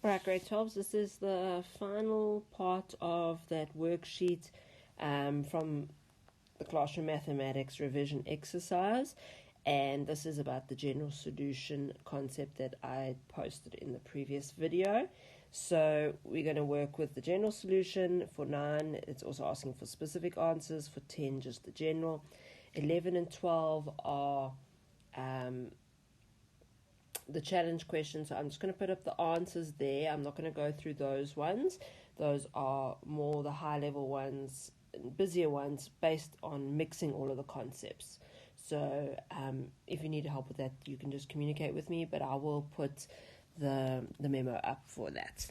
Alright, grade 12s, this is the final part of that worksheet from the Classroom Mathematics revision exercise, and this is about the general solution concept that I posted in the previous video. So we're going to work with the general solution. For 9, it's also asking for specific answers. For 10, just the general. 11 and 12 are the challenge questions, so I'm just going to put up the answers there. I'm not going to go through those ones. Those are more the high level ones, busier ones, based on mixing all of the concepts. So if you need help with that, you can just communicate with me, but I will put the memo up for that.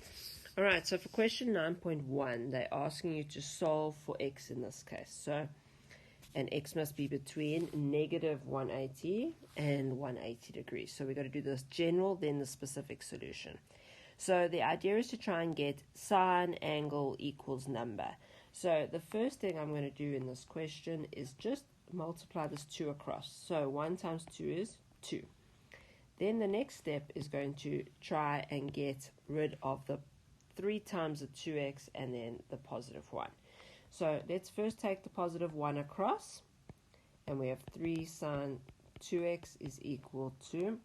Alright, so for question 9.1, they're asking you to solve for x in this case. So and x must be between negative 180 and 180 degrees. So we've got to do this general, then the specific solution. So the idea is to try and get sine angle equals number. So the first thing I'm going to do in this question is just multiply this 2 across. So 1 times 2 is 2. Then the next step is going to try and get rid of the 3 times the 2x and then the positive 1. So let's first take the positive 1 across, and we have 3 sine 2x is equal to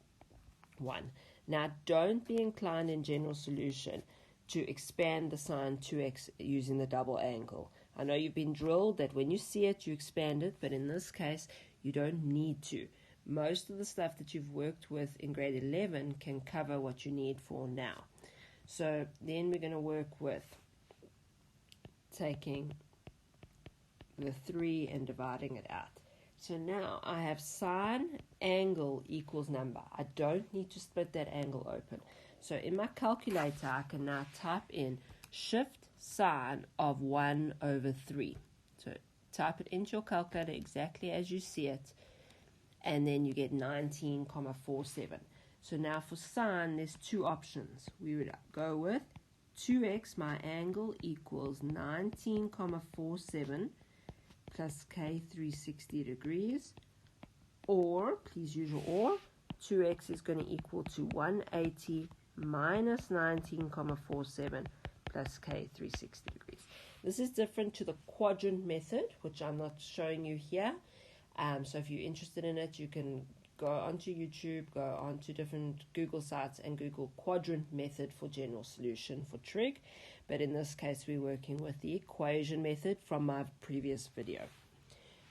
1. Now don't be inclined in general solution to expand the sine 2x using the double angle. I know you've been drilled that when you see it you expand it, but in this case you don't need to. Most of the stuff that you've worked with in grade 11 can cover what you need for now. So then we're going to work with taking the 3 and dividing it out. So now I have sine angle equals number. I don't need to split that angle open. So in my calculator I can now type in shift sine of 1 over 3. So type it into your calculator exactly as you see it, and then you get 19,47. So now for sine there's 2 options. We would go with 2x, my angle, equals 19,47 plus k 360 degrees, or, please use your or, 2x is going to equal to 180 minus 19,47 plus k 360 degrees. This is different to the quadrant method, which I'm not showing you here. So if you're interested in it, you can go onto YouTube, go onto different Google sites and Google quadrant method for general solution for trig. But in this case, we're working with the equation method from my previous video.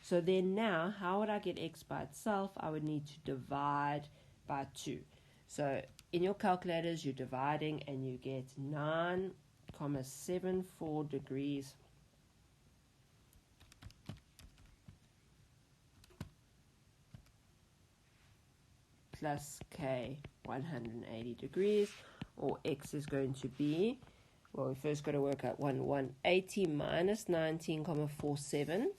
So then now, how would I get x by itself? I would need to divide by 2. So in your calculators, you're dividing and you get 9,74 degrees plus k 180 degrees, or x is going to be, well, we first got to work out 180 minus 19,47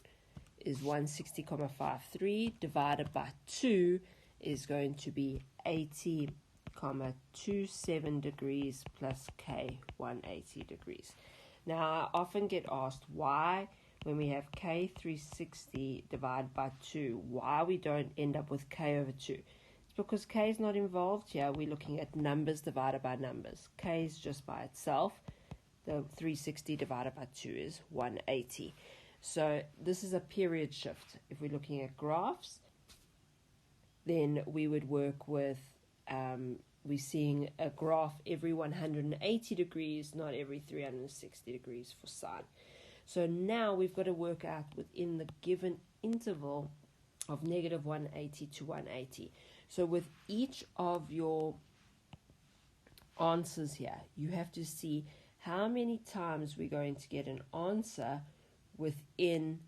is 160,53, divided by 2 is going to be 80,27 degrees plus k 180 degrees. Now I often get asked why when we have k 360 divided by 2, why we don't end up with k over 2. Because k is not involved here. We're looking at numbers divided by numbers. K is just by itself. The 360 divided by 2 is 180. So this is a period shift. If we're looking at graphs, then we would work with, we're seeing a graph every 180 degrees, not every 360 degrees for sine. So now we've got to work out within the given interval of negative 180 to 180. So with each of your answers here, you have to see how many times we're going to get an answer within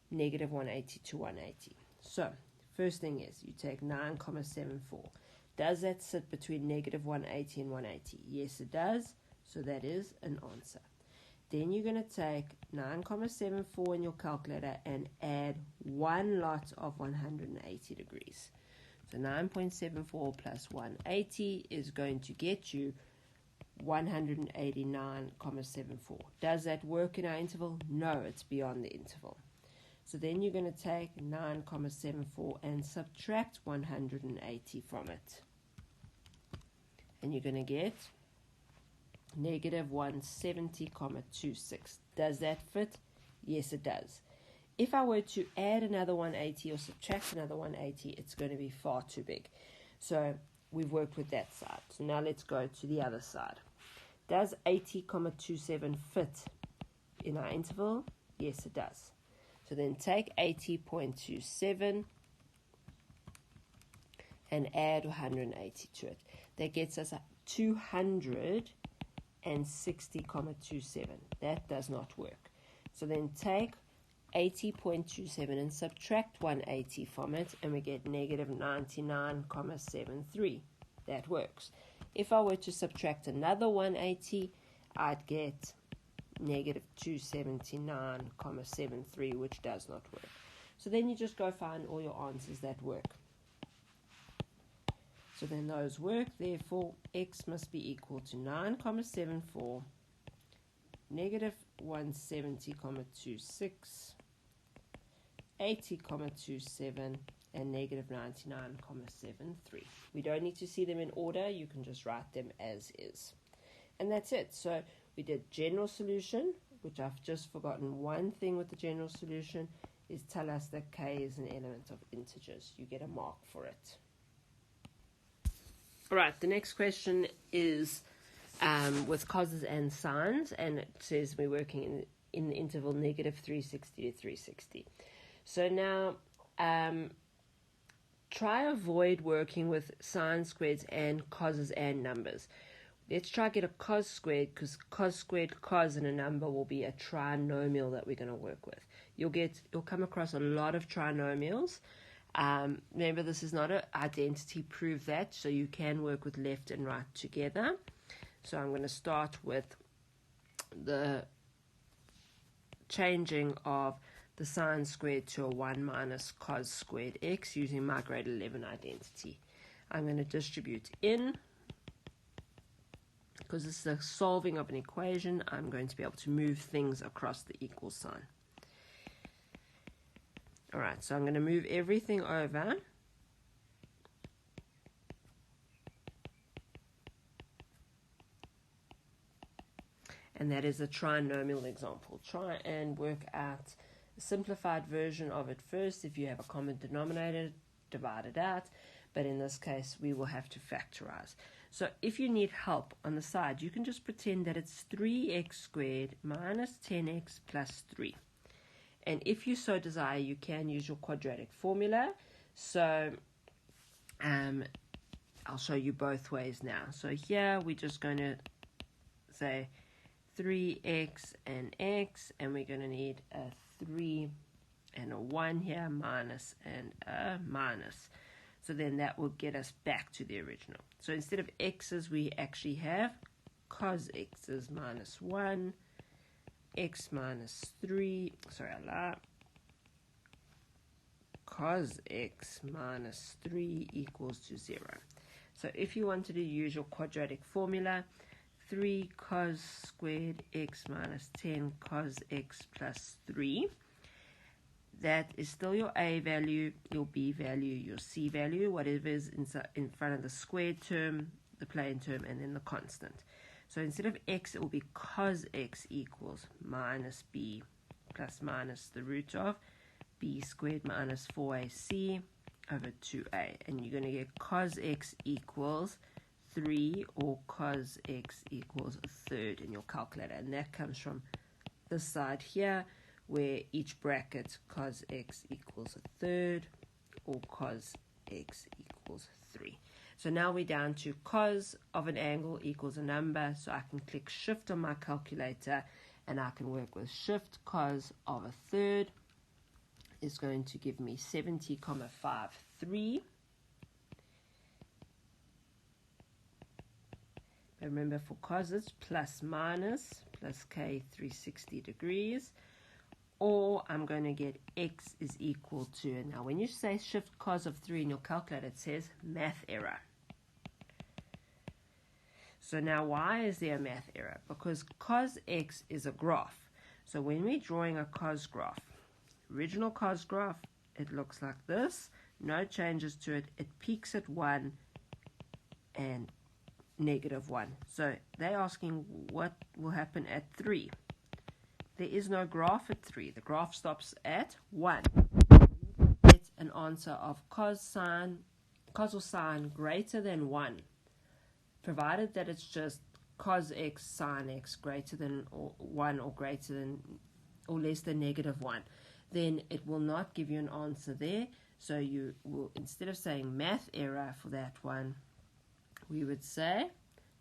negative 180 to 180. So first thing is you take 9,74. Does that sit between negative 180 and 180? Yes, it does. So that is an answer. Then you're going to take 9,74 in your calculator and add one lot of 180 degrees. So 9.74 plus 180 is going to get you 189,74. Does that work in our interval? No, it's beyond the interval. So then you're going to take 9,74 and subtract 180 from it. And you're going to get negative 170,26. Does that fit? Yes, it does. If I were to add another 180 or subtract another 180, it's going to be far too big. So we've worked with that side. So now let's go to the other side. Does 80,27 fit in our interval? Yes, it does. So then take 80.27 and add 180 to it. That gets us 260,27. That does not work. So then take 80.27 and subtract 180 from it, and we get negative 99,73. That works. If I were to subtract another 180, I'd get negative 279,73, which does not work. So then you just go find all your answers that work. So then those work. Therefore, x must be equal to 9,74, negative 170,26, 80,27, and negative 99,73. We don't need to see them in order. You can just write them as is. And that's it. So we did general solution, which I've just forgotten one thing with the general solution, is tell us that k is an element of integers. You get a mark for it. All right, the next question is with coses and sines, and it says we're working in the interval negative 360 to 360. So now try avoid working with sine squares and coses and numbers. Let's try to get a cos squared, because cos squared cos in a number will be a trinomial that we're going to work with. You'll come across a lot of trinomials. Remember, this is not an identity, prove that, so you can work with left and right together. So I'm going to start with the changing of the sine squared to a 1 minus cos squared x using my grade 11 identity. I'm going to distribute in, because this is the solving of an equation. I'm going to be able to move things across the equal sign. Alright, so I'm going to move everything over. And that is a trinomial example. Try and work out a simplified version of it first. If you have a common denominator, divide it out. But in this case, we will have to factorize. So if you need help on the side, you can just pretend that it's 3x squared minus 10x plus 3. And if you so desire, you can use your quadratic formula. So I'll show you both ways now. So here we're just going to say 3x and x, and we're going to need a 3 and a 1 here, minus and a minus. So then that will get us back to the original. So instead of x's, we actually have cos x's minus 1, x minus 3, cos x minus 3 equals to 0. So if you wanted to use your quadratic formula, 3 cos squared x minus 10 cos x plus 3, that is still your a value, your b value, your c value, whatever is in front of the squared term, the plain term, and then the constant. So instead of x, it will be cos x equals minus b plus minus the root of b squared minus 4ac over 2a. And you're going to get cos x equals 3 or cos x equals a third in your calculator. And that comes from this side here, where each bracket cos x equals a third or cos x equals 3. So now we're down to cos of an angle equals a number. So I can click shift on my calculator and I can work with shift cos of a third is going to give me 70,53. But remember, for cos it's plus minus plus k 360 degrees. Or I'm going to get x is equal to, and now when you say shift cos of 3 in your calculator, it says math error. So now why is there a math error? Because cos x is a graph. So when we're drawing a cos graph, original cos graph, it looks like this. No changes to it. It peaks at 1 and negative 1. So they're asking what will happen at 3. There is no graph at 3. The graph stops at 1. It's an answer of cos or sine greater than 1, provided that it's just cos x sine x greater than 1 or greater than or less than negative 1. Then it will not give you an answer there. So you will, instead of saying math error for that one, we would say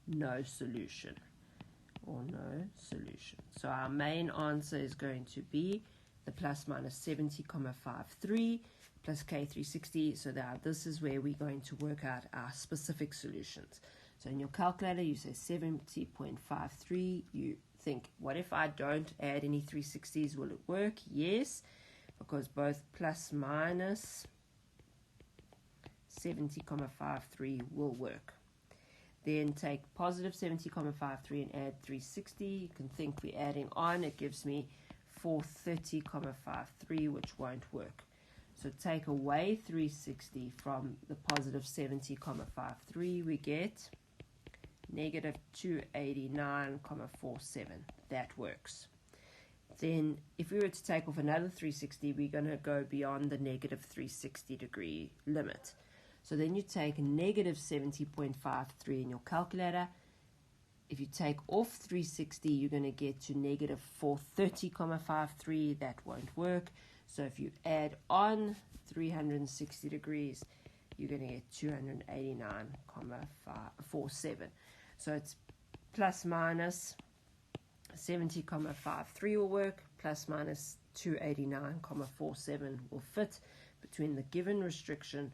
no solution or no solution. So our main answer is going to be the plus minus 70,53 plus K360. So that this is where we're going to work out our specific solutions. So in your calculator, you say 70.53. You think, what if I don't add any 360s? Will it work? Yes, because both plus minus 70.53 will work. Then take positive 70.53 and add 360. You can think we're adding on. It gives me 430.53, which won't work. So take away 360 from the positive 70.53. We get negative 289.47. That works. Then if we were to take off another 360, we're going to go beyond the negative 360 degree limit. So then you take negative 70.53 in your calculator. If you take off 360, you're going to get to negative 430.53. That won't work. So if you add on 360 degrees, you're going to get 289.47. So it's plus minus 70.53 will work, plus minus 289.47 will fit between the given restriction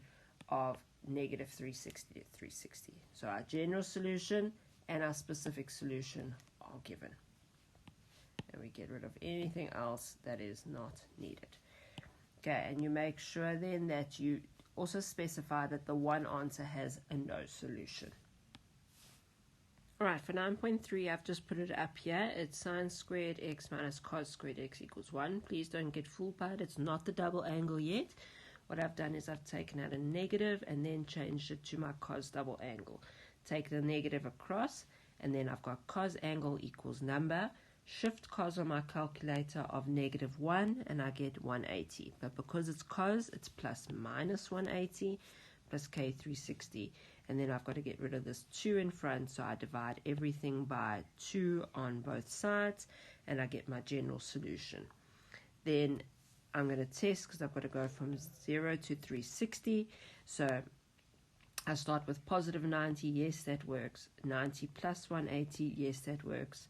of negative 360 to 360. So our general solution and our specific solution are given. And we get rid of anything else that is not needed. Okay, and you make sure then that you also specify that the one answer has a no solution. Alright, for 9.3, I've just put it up here. It's sine squared x minus cos squared x equals 1. Please don't get fooled by it. It's not the double angle yet. What I've done is I've taken out a negative and then changed it to my cos double angle. Take the negative across, and then I've got cos angle equals number. Shift cos on my calculator of negative 1, and I get 180. But because it's cos, it's plus minus 180 plus K360. And then I've got to get rid of this 2 in front, so I divide everything by 2 on both sides, and I get my general solution. Then I'm going to test because I've got to go from 0 to 360. So I start with positive 90. Yes, that works. 90 plus 180. Yes, that works.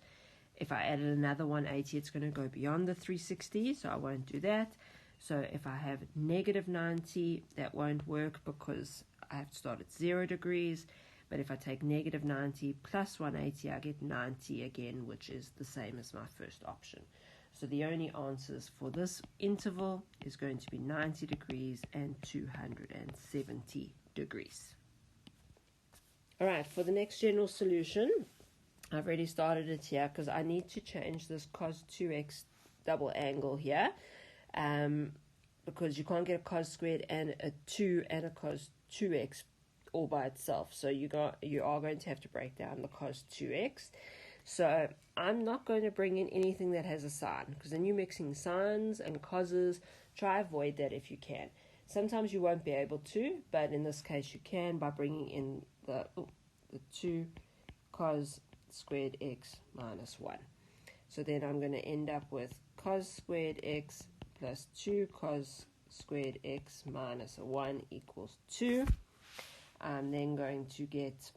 If I added another 180, it's going to go beyond the 360, so I won't do that. So if I have negative 90, that won't work because I have to start at 0 degrees. But if I take negative 90 plus 180, I get 90 again, which is the same as my first option. So the only answers for this interval is going to be 90 degrees and 270 degrees. All right, for the next general solution, I've already started it here because I need to change this cos 2x double angle here because you can't get a cos squared and a 2 and a cos 2x all by itself. So you are going to have to break down the cos 2x. So I'm not going to bring in anything that has a sine because then you're mixing sines and coses. Try avoid that if you can. Sometimes you won't be able to, but in this case you can by bringing in the 2 cos squared x minus 1. So then I'm going to end up with cos squared x plus 2 cos squared x minus 1 equals 2. I'm then going to get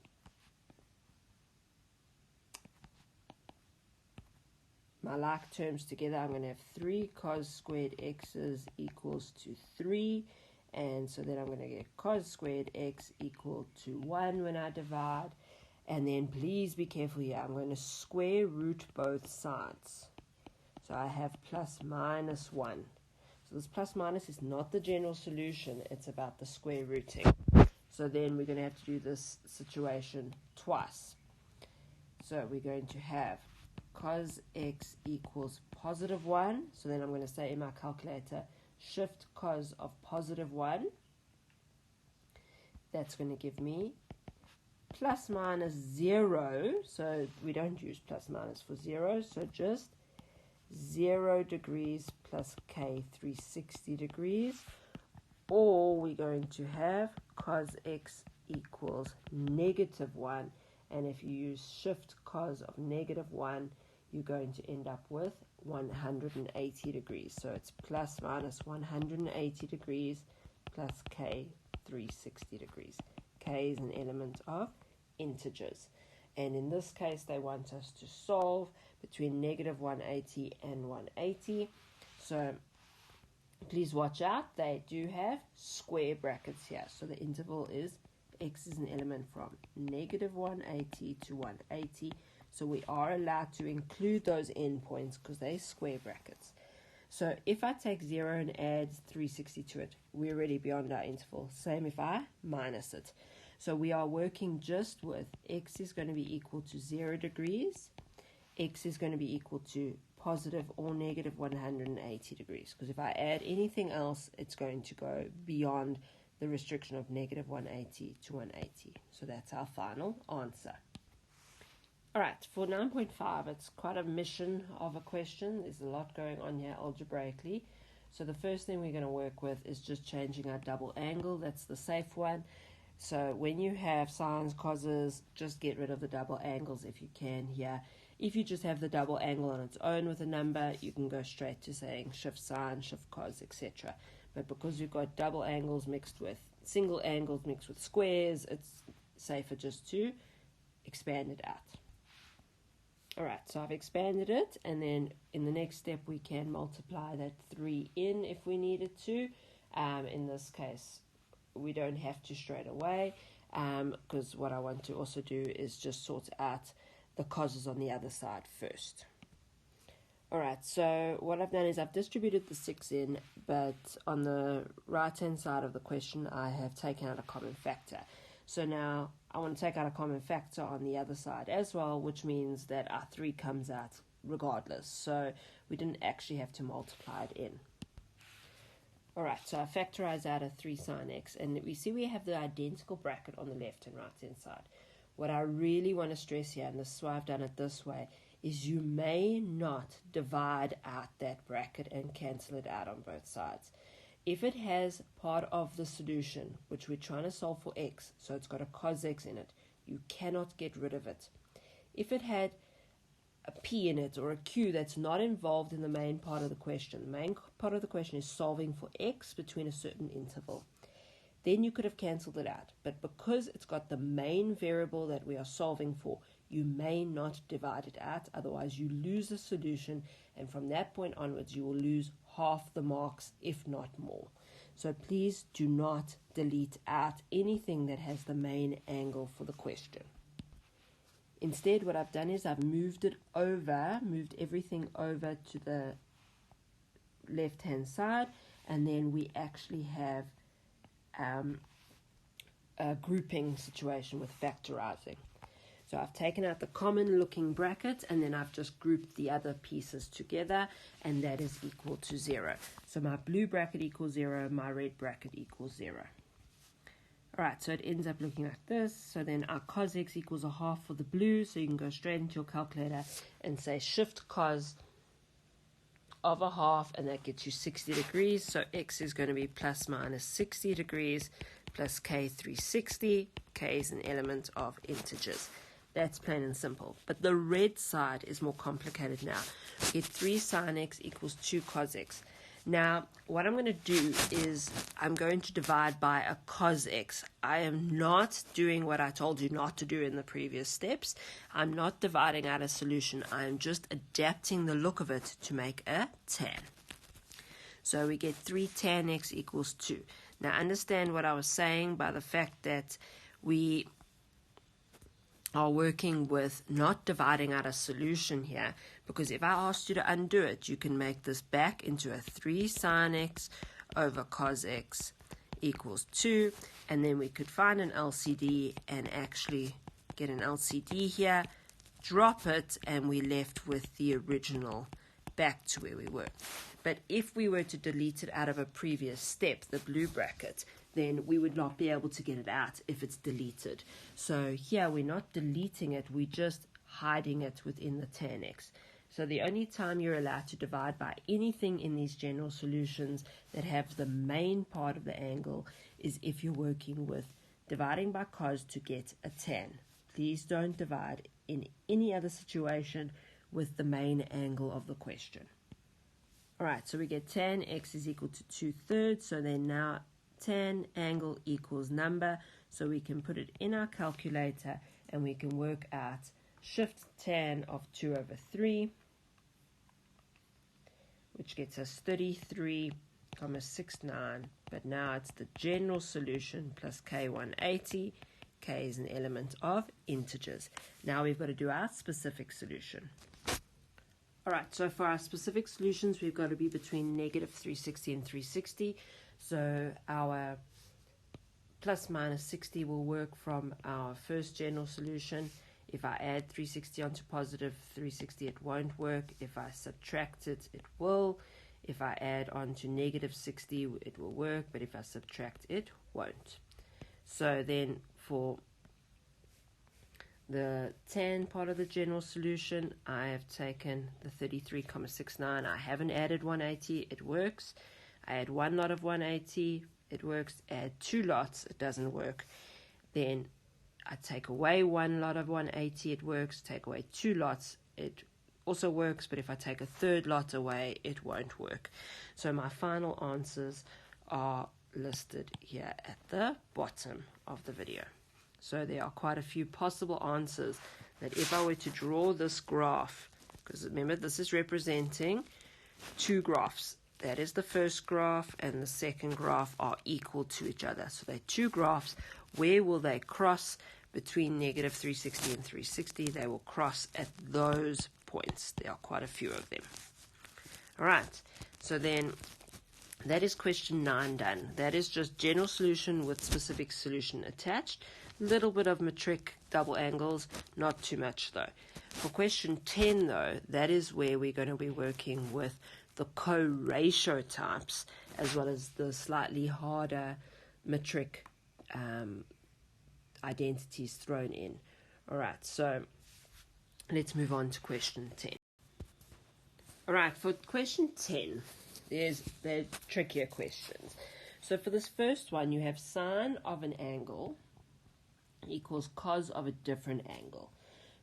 my like terms together. I'm going to have 3 cos squared x's equals to 3. And so then I'm going to get cos squared x equal to 1 when I divide. And then please be careful here. I'm going to square root both sides. So I have plus minus 1. So this plus minus is not the general solution. It's about the square rooting. So then we're going to have to do this situation twice. So we're going to have cos x equals positive 1. So then I'm going to say in my calculator, shift cos of positive 1. That's going to give me plus minus 0, so we don't use plus minus for 0, so just 0 degrees plus k 360 degrees, or we're going to have cos x equals -1, and if you use shift cos of -1, you're going to end up with 180 degrees. So it's plus minus 180 degrees plus k 360 degrees. K is an element of integers. And in this case, they want us to solve between -180 and 180. So please watch out. They do have square brackets here. So the interval is x is an element from -180 to 180. So we are allowed to include those endpoints because they're square brackets. So if I take 0 and add 360 to it, we're already beyond our interval. Same if I minus it. So we are working just with x is going to be equal to 0 degrees. X is going to be equal to positive or negative 180 degrees. Because if I add anything else, it's going to go beyond the restriction of -180 to 180. So that's our final answer. Alright, for 9.5, it's quite a mission of a question. There's a lot going on here algebraically. So the first thing we're going to work with is just changing our double angle. That's the safe one. So when you have sines, coses, just get rid of the double angles if you can here. If you just have the double angle on its own with a number, you can go straight to saying shift sine, shift cos, etc. But because we've got double angles mixed with single angles mixed with squares, it's safer just to expand it out. Alright, so I've expanded it, and then in the next step we can multiply that 3 in if we needed to. In this case, we don't have to straight away, because what I want to also do is just sort out the coses on the other side first. Alright, so what I've done is I've distributed the 6 in, but on the right-hand side of the question, I have taken out a common factor. So now I want to take out a common factor on the other side as well, which means that our 3 comes out regardless. So we didn't actually have to multiply it in. Alright, so I factorize out a 3 sine x, and we see we have the identical bracket on the left and right-hand side. What I really want to stress here, and this is why I've done it this way, is you may not divide out that bracket and cancel it out on both sides. If it has part of the solution, which we're trying to solve for x, so it's got a cos x in it, you cannot get rid of it. If it had a p in it or a q that's not involved in the main part of the question, the main part of the question is solving for x between a certain interval, then you could have cancelled it out. But because it's got the main variable that we are solving for, you may not divide it out, otherwise you lose the solution, and from that point onwards you will lose half the marks, if not more. So please do not delete out anything that has the main angle for the question. Instead, what I've done is I've moved everything over to the left-hand side, and then we actually have a grouping situation with factorizing. So I've taken out the common looking bracket, and then I've just grouped the other pieces together, and that is equal to 0. So my blue bracket equals 0, my red bracket equals 0. Alright, so it ends up looking like this. So then our cos x equals a half for the blue, so you can go straight into your calculator and say shift cos of a half, and that gets you 60 degrees. So x is going to be plus minus 60 degrees plus k 360. K is an element of integers. That's plain and simple. But the red side is more complicated now. We get 3 sine x equals 2 cos x. Now, what I'm going to do is I'm going to divide by a cos x. I am not doing what I told you not to do in the previous steps. I'm not dividing out a solution. I'm just adapting the look of it to make a tan. So we get 3 tan x equals 2. Now, understand what I was saying by the fact that we are working with not dividing out a solution here, because if I asked you to undo it, you can make this back into a 3 sine x over cos x equals 2, and then we could find an LCD and actually get an LCD here, drop it, and we're left with the original back to where we were. But if we were to delete it out of a previous step, the blue bracket, then we would not be able to get it out if it's deleted. So here we're not deleting it, we're just hiding it within the tan x. So the only time you're allowed to divide by anything in these general solutions that have the main part of the angle is if you're working with dividing by cos to get a tan. Please don't divide in any other situation with the main angle of the question. Alright, so we get tan x is equal to 2/3, so then now tan angle equals number, so we can put it in our calculator and we can work out shift tan of 2/3, which gets us 33,69, but now it's the general solution plus k180. K is an element of integers. Now we've got to do our specific solution. Alright, so for our specific solutions, we've got to be between negative 360 and 360. So our plus minus 60 will work from our first general solution. If I add 360 onto positive 360, it won't work. If I subtract it, it will. If I add on to negative 60, it will work, but if I subtract, it won't. So then for the tan part of the general solution, I have taken the 33,69. I haven't added 180, it works. I add one lot of 180, it works. Add two lots, it doesn't work. Then I take away one lot of 180, it works. Take away two lots, it also works, but if I take a third lot away, it won't work. So my final answers are listed here at the bottom of the video. So there are quite a few possible answers that if I were to draw this graph, because remember this is representing two graphs. That is the first graph and the second graph are equal to each other. So they're two graphs. Where will they cross between negative 360 and 360? They will cross at those points. There are quite a few of them. All right. So then that is question 9 done. That is just general solution with specific solution attached. Little bit of metric double angles, not too much though. For question 10 though, that is where we're going to be working with the co-ratio types as well as the slightly harder metric identities thrown in. Alright, so let's move on to question 10. Alright, for question 10, there's the trickier questions. So for this first one, you have sine of an angle equals cos of a different angle.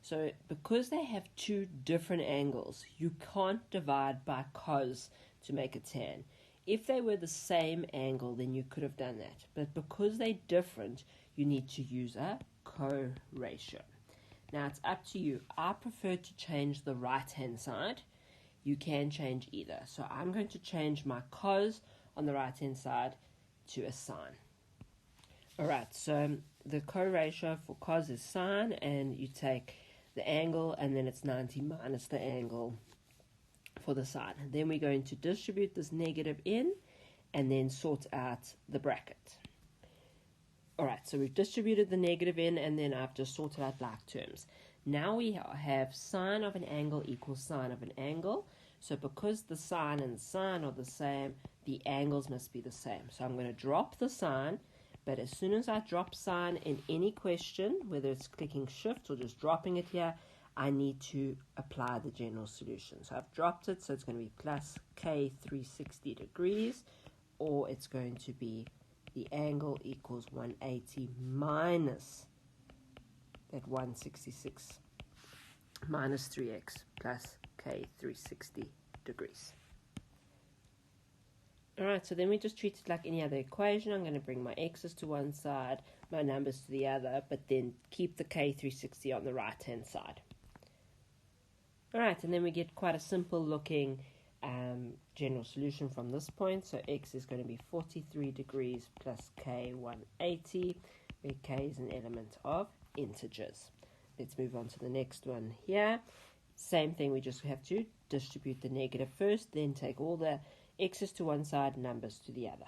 So because they have two different angles, you can't divide by cos to make a tan. If they were the same angle, then you could have done that. But because they're different, you need to use a co-ratio. Now it's up to you. I prefer to change the right-hand side. You can change either. So I'm going to change my cos on the right-hand side to a sine. Alright, so the co-ratio for cos is sine, and you take the angle, and then it's 90 minus the angle for the sine. And then we're going to distribute this negative in, and then sort out the bracket. Alright, so we've distributed the negative in, and then I've just sorted out like terms. Now we have sine of an angle equals sine of an angle. So because the sine and sine are the same, the angles must be the same. So I'm going to drop the sine. But as soon as I drop sine in any question, whether it's clicking shift or just dropping it here, I need to apply the general solution. So I've dropped it, so it's going to be plus k 360 degrees, or it's going to be the angle equals 180 minus that 166 minus 3x plus k 360 degrees. Alright, so then we just treat it like any other equation. I'm going to bring my x's to one side, my numbers to the other, but then keep the k360 on the right-hand side. Alright, and then we get quite a simple looking general solution from this point. So x is going to be 43 degrees plus k180, where k is an element of integers. Let's move on to the next one here. Same thing, we just have to distribute the negative first, then take all the x's to one side, numbers to the other.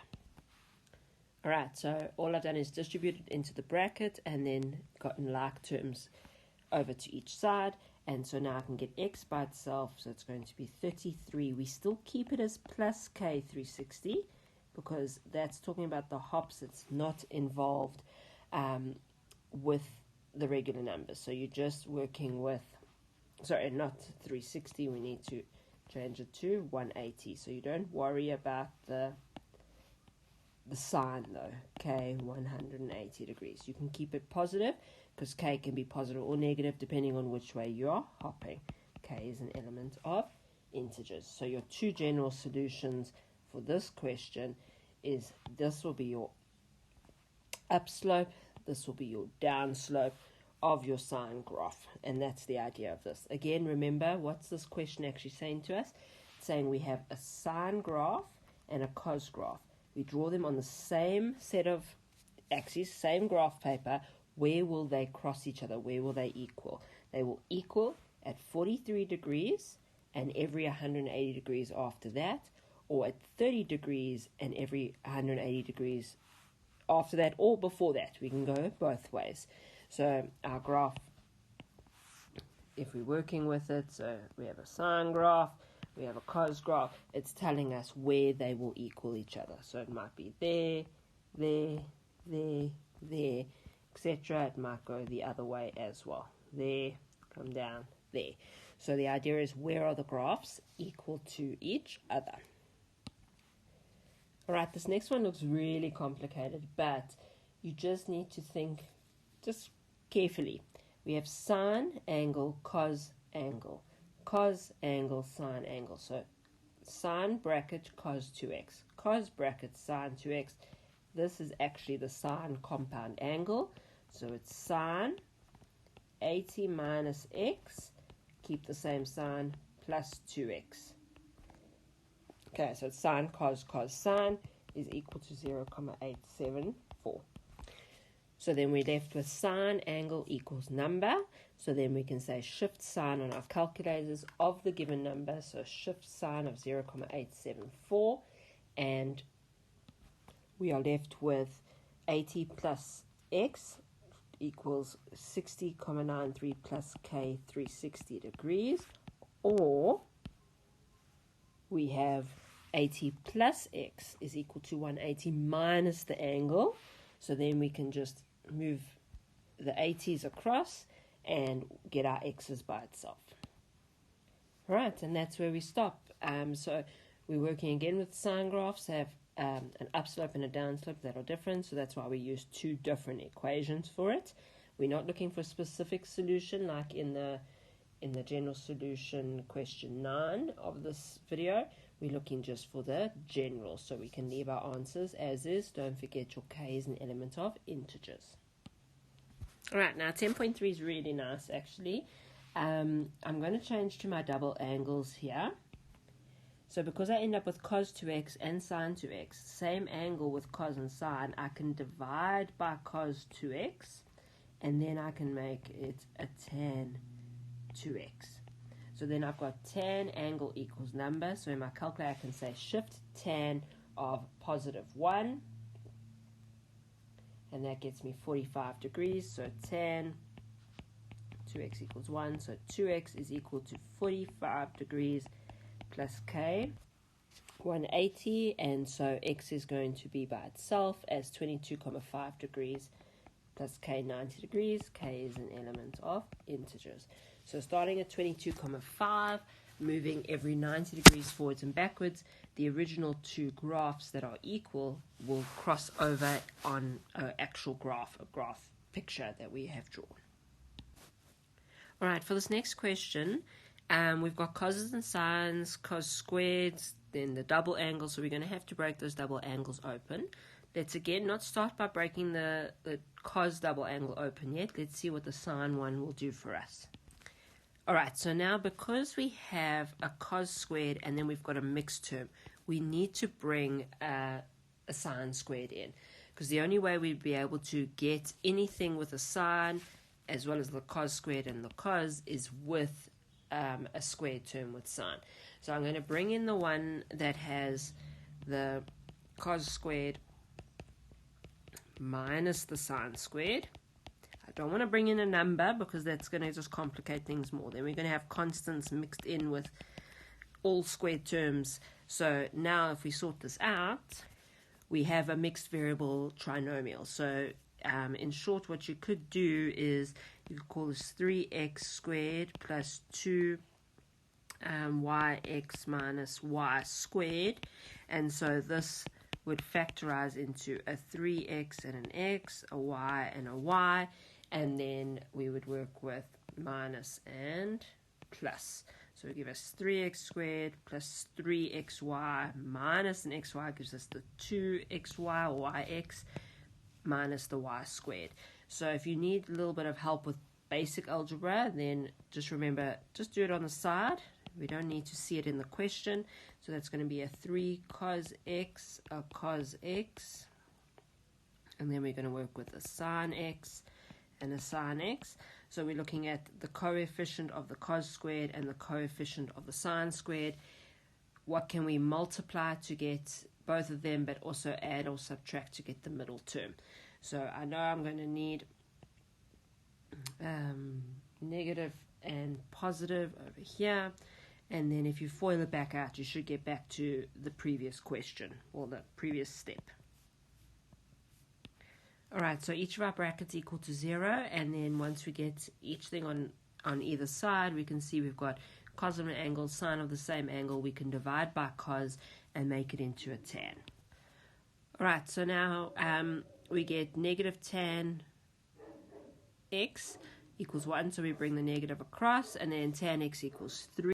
Alright, so all I've done is distributed into the bracket and then gotten like terms over to each side. And so now I can get x by itself, so it's going to be 33. We still keep it as plus k360, because that's talking about the hops. It's not involved with the regular numbers. So you're just working with, sorry, not 360. We need to change it to 180. So you don't worry about the sign though. K 180 degrees. You can keep it positive because K can be positive or negative depending on which way you are hopping. K is an element of integers. So your two general solutions for this question is this will be your upslope, this will be your downslope of your sine graph, and that's the idea of this. Again, remember, what's this question actually saying to us? It's saying we have a sine graph and a cos graph. We draw them on the same set of axes, same graph paper. Where will they cross each other? Where will they equal? They will equal at 43 degrees and every 180 degrees after that, or at 30 degrees and every 180 degrees after that, or before that. We can go both ways. So our graph, if we're working with it, so we have a sine graph, we have a cos graph, it's telling us where they will equal each other. So it might be there, there, etc. It might go the other way as well. There, come down, there. So the idea is, where are the graphs equal to each other? Alright, this next one looks really complicated, but you just need to think just carefully. We have sine angle, cos angle, sine angle. So sine bracket cos 2x, cos bracket sine 2x. This is actually the sine compound angle. So it's sine 80 minus x, keep the same sign, plus 2x. Okay, so it's sine cos sine is equal to 0,874. So then we're left with sine angle equals number. So then we can say shift sign on our calculators of the given number. So shift sign of 0,874. And we are left with 80 plus x equals 60,93 plus k 360 degrees. Or we have 80 plus x is equal to 180 minus the angle. So then we can just move the 80s across and get our x's by itself. Right, and that's where we stop. So we're working again with sine graphs, have an upslope and a downslope that are different. So that's why we use two different equations for it. We're not looking for a specific solution like in the general solution question 9 of this video. We're looking just for the general, so we can leave our answers as is. Don't forget your k is an element of integers. Alright, now 10.3 is really nice actually. I'm going to change to my double angles here. So because I end up with cos 2x and sine 2x, same angle with cos and sine, I can divide by cos 2x, and then I can make it a tan 2x. So then I've got tan angle equals number. So in my calculator I can say shift tan of positive 1. And that gets me 45 degrees. So tan 2x equals 1. So 2x is equal to 45 degrees plus k 180. And so x is going to be by itself as 22,5 degrees plus k 90 degrees. K is an element of integers. So starting at 22,5, moving every 90 degrees forwards and backwards, the original two graphs that are equal will cross over on an actual graph, a graph picture that we have drawn. All right, for this next question, we've got coses and sines, cos squareds, then the double angle, so we're going to have to break those double angles open. Let's again not start by breaking the cos double angle open yet. Let's see what the sine one will do for us. Alright, so now because we have a cos squared and then we've got a mixed term, we need to bring a sine squared in. Because the only way we'd be able to get anything with a sine as well as the cos squared and the cos is with a squared term with sine. So I'm going to bring in the one that has the cos squared minus the sine squared. Don't want to bring in a number because that's going to just complicate things more. Then we're going to have constants mixed in with all squared terms. So now if we sort this out, we have a mixed variable trinomial. So in short, what you could do is you could call this 3x squared plus 2 yx minus y squared, and so this would factorize into a 3x and an x, a y and a y, and then we would work with minus and plus. So it gives us 3x squared plus 3xy minus an xy gives us the 2xy or yx minus the y squared. So if you need a little bit of help with basic algebra, then just remember, just do it on the side. We don't need to see it in the question. So that's going to be a 3 cos x, a cos x, and then we're going to work with a sine x and a sine x. So we're looking at the coefficient of the cos squared and the coefficient of the sine squared. What can we multiply to get both of them, but also add or subtract to get the middle term? So I know I'm going to need negative and positive over here, and then if you FOIL it back out, you should get back to the previous question or the previous step. Alright, so each of our brackets equal to 0, and then once we get each thing on either side, we can see we've got cos of an angle, sine of the same angle. We can divide by cos and make it into a tan. Alright, so now we get negative tan x equals 1, so we bring the negative across, and then tan x equals 3.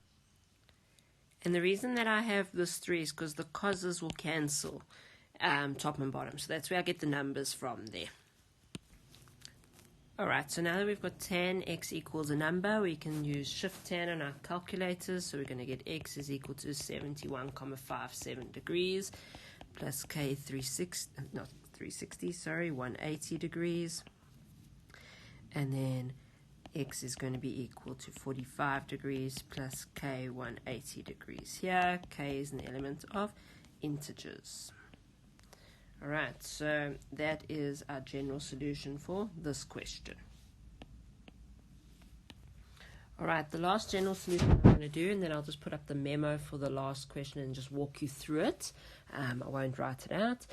And the reason that I have this 3 is because the coses will cancel top and bottom, so that's where I get the numbers from there. Alright, so now that we've got tan x equals a number, we can use shift tan on our calculators. So we're going to get x is equal to 71,57 degrees plus k 180 degrees, and then x is going to be equal to 45 degrees plus k 180 degrees. Here k is an element of integers. Alright, so that is our general solution for this question. Alright, the last general solution I'm going to do, and then I'll just put up the memo for the last question and just walk you through it. I won't write it out.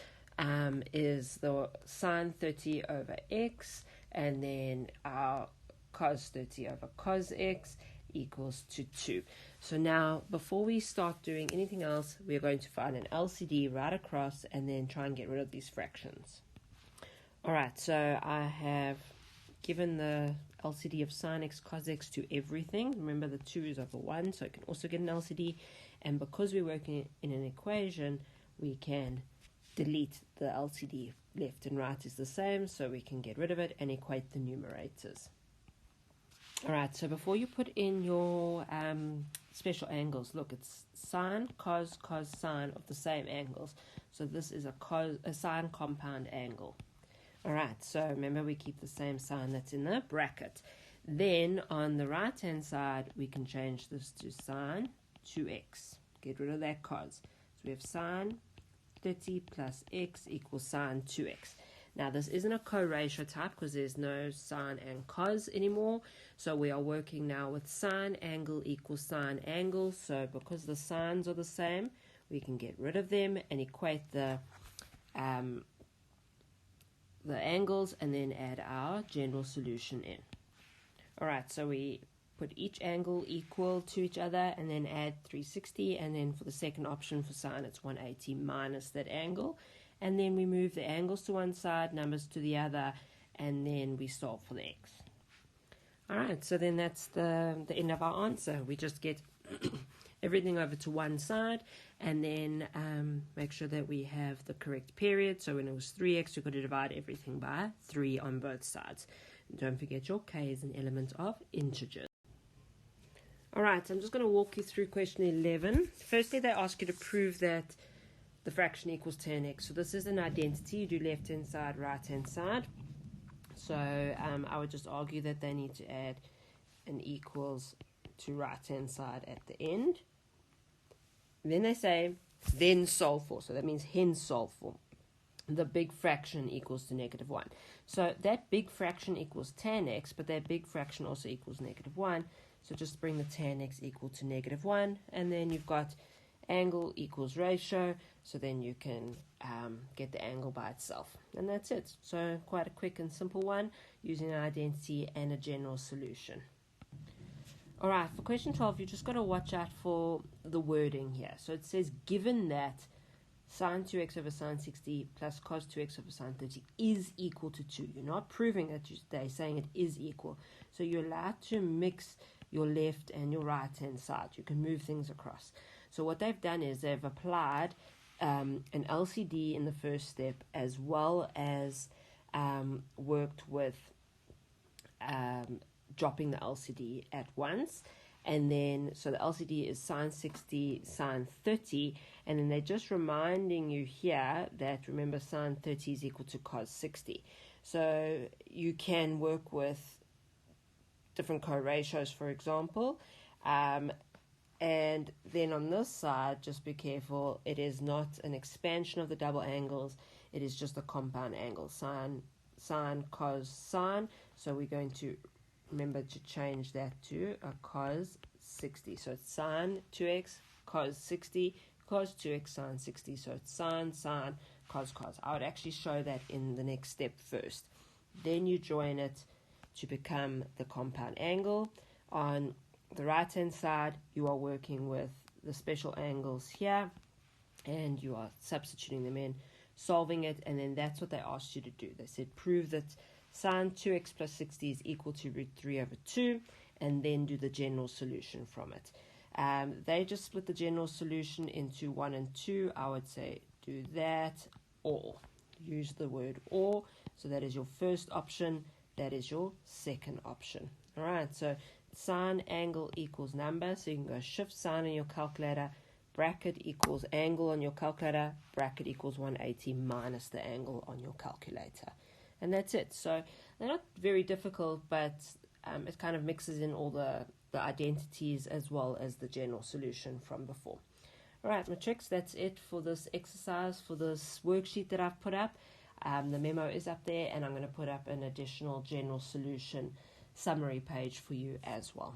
Is the sine 30 over x, and then our cos 30 over cos x equals to 2. So now, before we start doing anything else, we're going to find an LCD right across and then try and get rid of these fractions. Alright, so I have given the LCD of sine x cos x to everything. Remember, the 2 is over 1, so it can also get an LCD. And because we're working in an equation, we can delete the LCD. Left and right is the same, so we can get rid of it and equate the numerators. Alright, so before you put in your special angles, look, it's sine, cos, sine of the same angles. So this is a sine compound angle. Alright, so remember, we keep the same sign that's in the bracket. Then on the right hand side, we can change this to sine 2x. Get rid of that cos. So we have sine 30 plus x equals sine 2x. Now, this isn't a co-ratio type because there's no sine and cos anymore. So we are working now with sine angle equals sine angle. So because the sines are the same, we can get rid of them and equate the angles and then add our general solution in. Alright, so we put each angle equal to each other and then add 360. And then for the second option for sine, it's 180 minus that angle. And then we move the angles to one side, numbers to the other, and then we solve for the x. Alright, so then that's the end of our answer. We just get everything over to one side, and then make sure that we have the correct period. So when it was 3x, we've got to divide everything by 3 on both sides. And don't forget, your k is an element of integers. Alright, so I'm just going to walk you through question 11. Firstly, they ask you to prove that the fraction equals tan x. So this is an identity. You do left hand side, right hand side. So I would just argue that they need to add an equals to right hand side at the end. And then they say, then solve for. So that means hence solve for. The big fraction equals to negative 1. So that big fraction equals tan x, but that big fraction also equals negative 1. So just bring the tan x equal to negative 1, and then you've got angle equals ratio, so then you can get the angle by itself. And that's it. So quite a quick and simple one using an identity and a general solution. Alright, for question 12, you just got to watch out for the wording here. So it says, given that sine 2x over sine 60 plus cos 2x over sine 30 is equal to 2. You're not proving it, they're saying it is equal. So you're allowed to mix your left and your right hand side. You can move things across. So what they've done is they've applied an LCD in the first step, as well as worked with dropping the LCD at once. And then, so the LCD is sine 60, sine 30, and then they're just reminding you here that, remember, sine 30 is equal to cos 60. So you can work with different co-ratios, for example. And then on this side, just be careful, it is not an expansion of the double angles, it is just a compound angle, sine, cos, sine. So we're going to remember to change that to a cos 60. So it's sine 2x, cos 60, cos 2x, sine 60. So it's sine, cos. I would actually show that in the next step first. Then you join it to become the compound angle. On the right hand side, you are working with the special angles here, and you are substituting them in, solving it, and then that's what they asked you to do. They said prove that sine 2x plus 60 is equal to root 3 over 2, and then do the general solution from it. They just split the general solution into 1 and 2. I would say do that, or use the word or. So that is your first option, that is your second option. All right, so sine angle equals number, so you can go shift sign on your calculator, bracket equals angle on your calculator, bracket equals 180 minus the angle on your calculator. And that's it. So they're not very difficult, but it kind of mixes in all the identities as well as the general solution from before. All right, my tricks, that's it for this exercise, for this worksheet that I've put up. The memo is up there, and I'm going to put up an additional general solution summary page for you as well.